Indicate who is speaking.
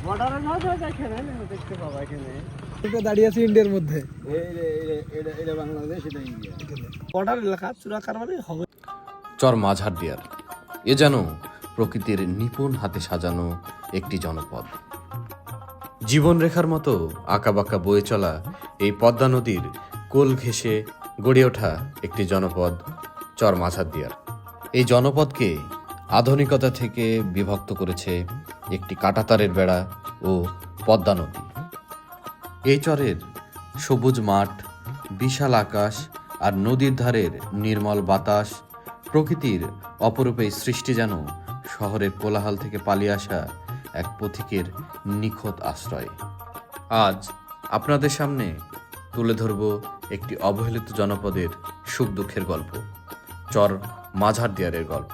Speaker 1: বর্ডারে না যায় দেখেন দেখতে পাবা এখানে
Speaker 2: এটা দাঁড়িয়ে আছে ইন্ডিয়ার মধ্যে।
Speaker 1: এটা বাংলাদেশ, এটা ইন্ডিয়া। বর্ডার এলাকা চূড়া কারবারে হবে।
Speaker 3: চর মাঝারদিয়ার এ যেন প্রকৃতির নিপুণ হাতে সাজানো একটি জনপদ। জীবনরেখার মতো আঁকাবাঁকা বয়ে চলা এই পদ্মা নদীর কোল ঘেঁষে গড়ে ওঠা একটি জনপদ চর মাঝারদিয়ার। এই জনপদকে আধুনিকতা থেকে বিভক্ত করেছে একটি কাঁটাতারের বেড়া ও পদ্মা নদী। এই চরের সবুজ মাঠ, বিশাল আকাশ আর নদীর ধারের নির্মল বাতাস, প্রকৃতির অপরূপ এই সৃষ্টি যেন শহরের কোলাহল থেকে পালিয়ে আসা এক পথিকের নিখুঁত আশ্রয়। আজ আপনাদের সামনে তুলে ধরব একটি অবহেলিত জনপদের সুখ দুঃখের গল্প, চর মাঝারদিয়ারের গল্প।